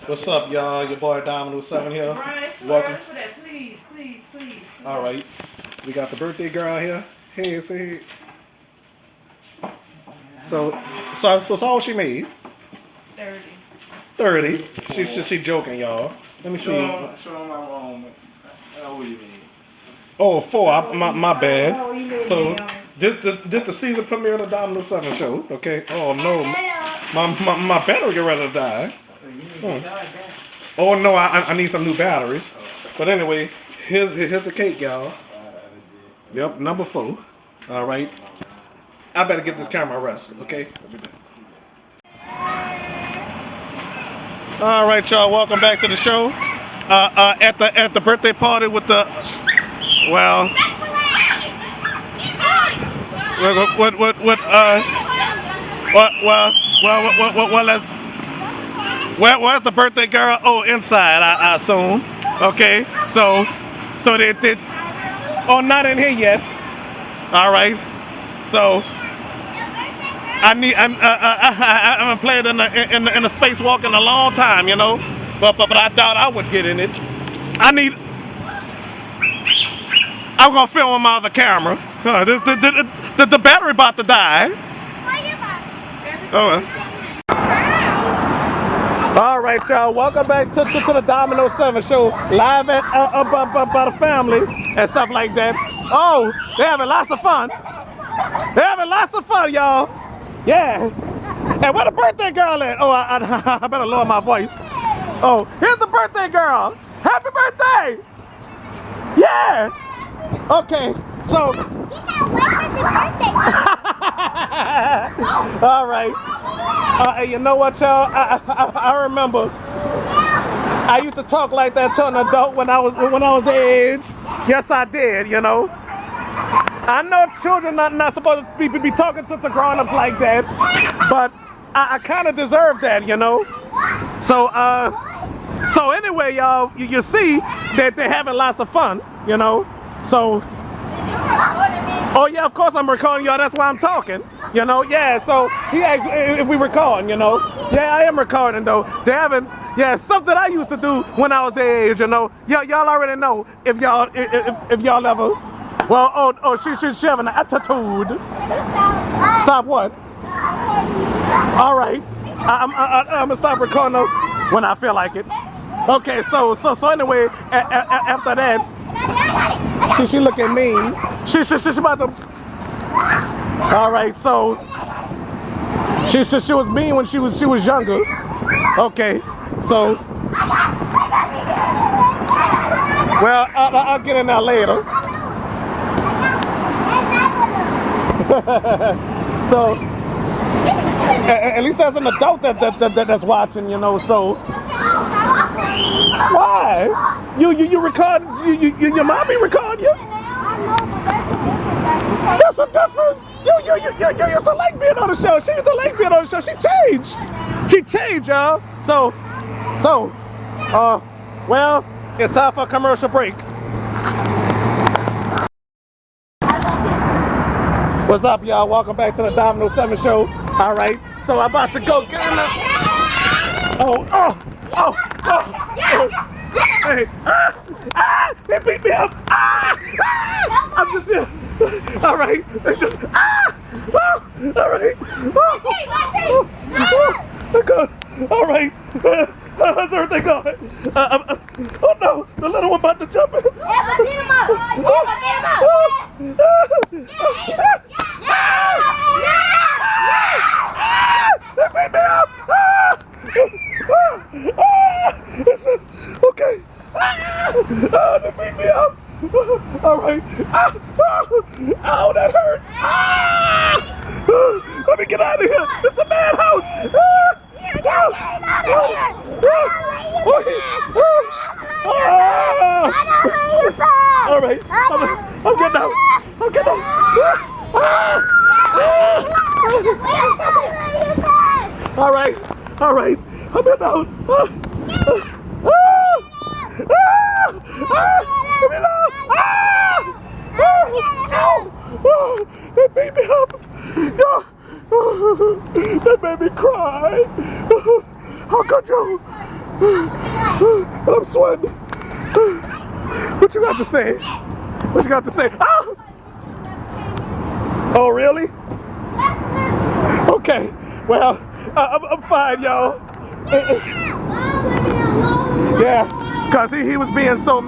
What's up, y'all? Your boy Dominoes 7 here. Welcome. For that. Please. All right, we got the birthday girl here. Hey, say hey. So how old she made? 30. 30. She joking, y'all. Let me see. Show them my wrong. How old you mean? Oh, 4. My bad. So just the season premiere of the Domino 7 show. Okay. Oh no, my battery get ready to die. Oh no, I need some new batteries. But anyway, here's the cake, y'all. Yep, number 4. All right. I better give this camera a rest. Okay. All right, y'all. Welcome back to the show. At the birthday party with the well, let's. Where's the birthday girl? Oh, inside, I assume. Okay, so they oh, not in here yet. All right, so I haven't played in the spacewalk in a long time, you know, but I thought I would get in it. I'm gonna film on my other camera. The battery about to die. Oh. All right, y'all. Welcome back to the Domino 7 show, live at by the family and stuff like that. Oh, they're having lots of fun. They're having lots of fun, y'all. Yeah. And where the birthday girl at? Oh, I better lower my voice. Oh, here's the birthday girl. Happy birthday! Yeah. Okay. So. All right. You know what, y'all? I remember I used to talk like that to an adult when I was their age. Yes, I did. You know. I know children not supposed to be talking to the grown-ups like that, but I kind of deserve that, you know. So anyway, y'all, you see that they're having lots of fun, you know. So. Oh yeah, of course I'm recording, y'all. That's why I'm talking. You know, yeah. So he asked if we recording. You know, yeah, I am recording though. They having, yeah, something I used to do when I was their age. You know, y'all already know if y'all ever. Well, oh, she's having an attitude. Stop what? All right, I'm gonna stop recording when I feel like it. Okay, so anyway, after that. She looking mean. She about to. All right, so she was mean when she was younger. Okay, so well I'll get in there later. So at least there's an adult that's watching, you know. So why? You record? Your mommy record you? That's a difference. You used to like being on the show. She used to like being on the show. She changed, y'all. So, well, it's time for a commercial break. What's up, y'all? Welcome back to the Domino 7 show. All right, so I'm about to go get in the. Oh. Hey, they beat me up. I'm just here. All right, they just. All right. Good. All right. How's everything going? Oh no, the little one about to jump in. They beat me up. Okay. They beat me up. All right. Ow, that hurt. Let me get out of here. It's a madhouse. All right. I'm getting out. All right. I'm getting out. They beat me up. That made me cry. I Uncle Joe. I'm sweating. What you got to say? What you got to say? Oh, oh really? Okay. Well, I'm fine, y'all. Yeah, cause he was being so.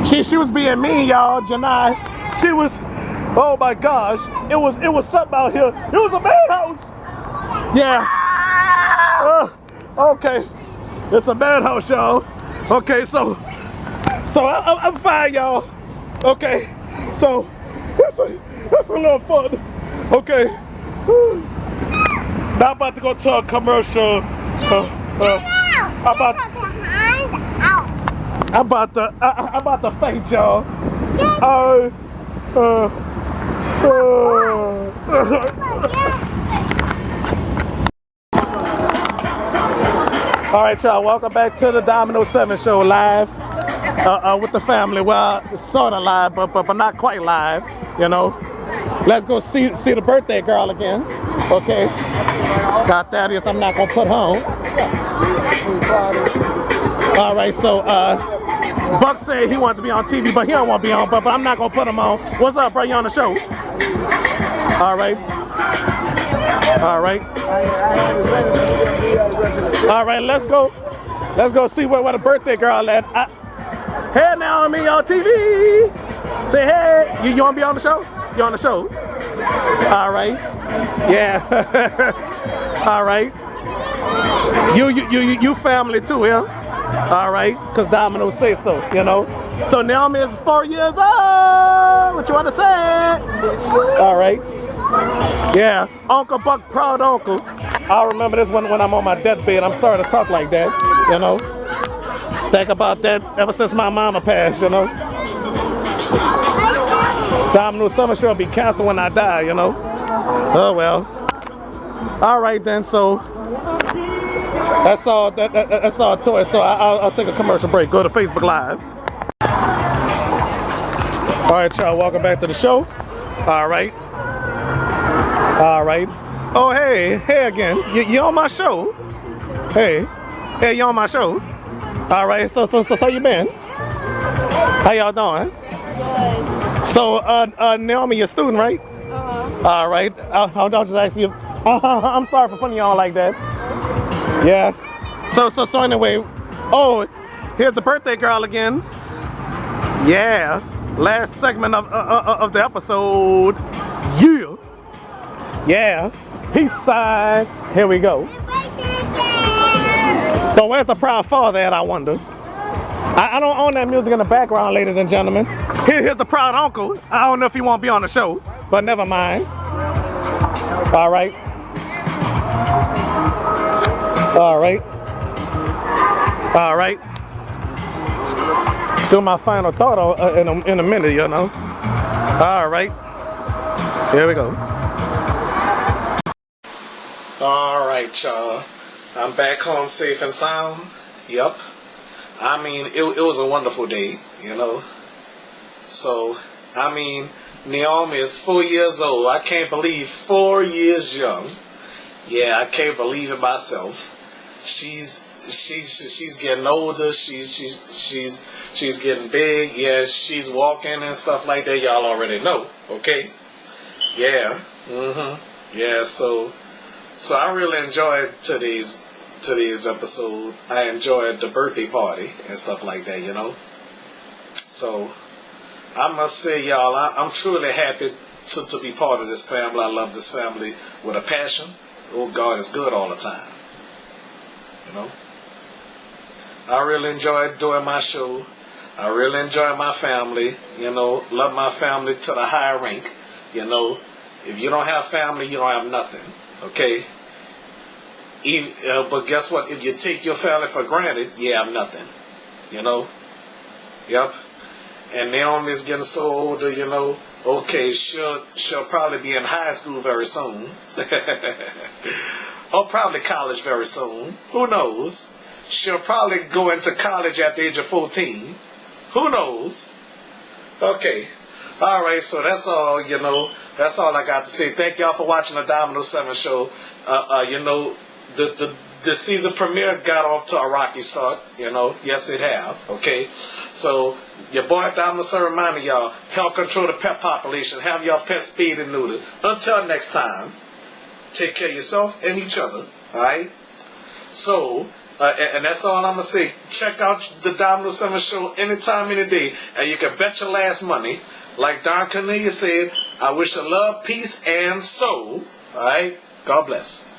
She was being mean, y'all. Janai. She was. Oh my gosh! It was something out here. It was a madhouse. Yeah. Okay. It's a madhouse, y'all. Okay, so I'm fine, y'all. Okay. So that's a little fun. Okay. Now I'm about to go to a commercial. I'm about to faint, y'all. All right, y'all. Welcome back to the Domino 7 show live with the family. Well, it's sort of live, but not quite live. You know. Let's go see the birthday girl again. Okay. Got that. Yes, I'm not gonna put her on. All right. So Buck said he wanted to be on TV, but he don't want to be on. But I'm not gonna put him on. What's up, bro? You on the show? All right. All right. All right. Let's go see where the birthday girl at. Hey, Nayomi on TV. Say hey. You want to be on the show? You on the show? All right. Yeah. All right. You family too, yeah? All right. Cause Domino say so, you know. So Nayomi is 4 years old. What you want to say? All right. Yeah. Uncle Buck, proud uncle. I remember this when I'm on my deathbed. I'm sorry to talk like that, you know. Think about that ever since my mama passed, you know. Domino Summer Show will be canceled when I die, you know. Oh well. All right then. So that's all. That's all toy. So I'll take a commercial break. Go to Facebook Live. All right, y'all. Welcome back to the show. All right. All right. Oh hey again. You on my show? Hey, you on my show? All right. So you been? How y'all doing? So, Nayomi, you're a student, right? All right. I'll just ask you. I'm sorry for putting you on like that. Yeah. So anyway. Oh, here's the birthday girl again. Yeah. Last segment of the episode. Yeah. Yeah. Peace side. Here we go. But where's the proud father at, I wonder? I don't own that music in the background, ladies and gentlemen. Here's the proud uncle. I don't know if he won't be on the show, but never mind. All right. All right. All right. Do my final thought in a minute, you know. All right. Here we go. All right, y'all. I'm back home safe and sound. Yep. I mean, it was a wonderful day, you know. So, I mean, Nayomi is 4 years old. I can't believe 4 years young. Yeah, I can't believe it myself. She's getting older. She's getting big. Yeah, she's walking and stuff like that. Y'all already know, okay? Yeah. Yeah. So I really enjoyed today's episode. I enjoyed the birthday party and stuff like that, you know. So I must say, y'all, I'm truly happy to be part of this family. I love this family with a passion. Oh, God is good all the time. You know. I really enjoy doing my show. I really enjoy my family. You know, love my family to the high rank. You know, if you don't have family, you don't have nothing. Okay. But guess what? If you take your family for granted, you have nothing. You know? Yep. And Naomi is getting so older, you know. Okay, she'll probably be in high school very soon. Or probably college very soon. Who knows? She'll probably go into college at the age of 14. Who knows? Okay. All right, so that's all, you know. That's all I got to say. Thank y'all for watching the Domino 7 show. You know, the the season premiere got off to a rocky start, you know. Yes, it have. Okay, so your boy Dominoes reminding y'all, help control the pet population, have y'all pets spayed and neutered. Until next time, take care of yourself and each other. All right. So, and that's all I'm gonna say. Check out the Dominoes 7 show anytime, any day, and you can bet your last money. Like Don Cornelius said, I wish you love, peace, and soul. All right. God bless.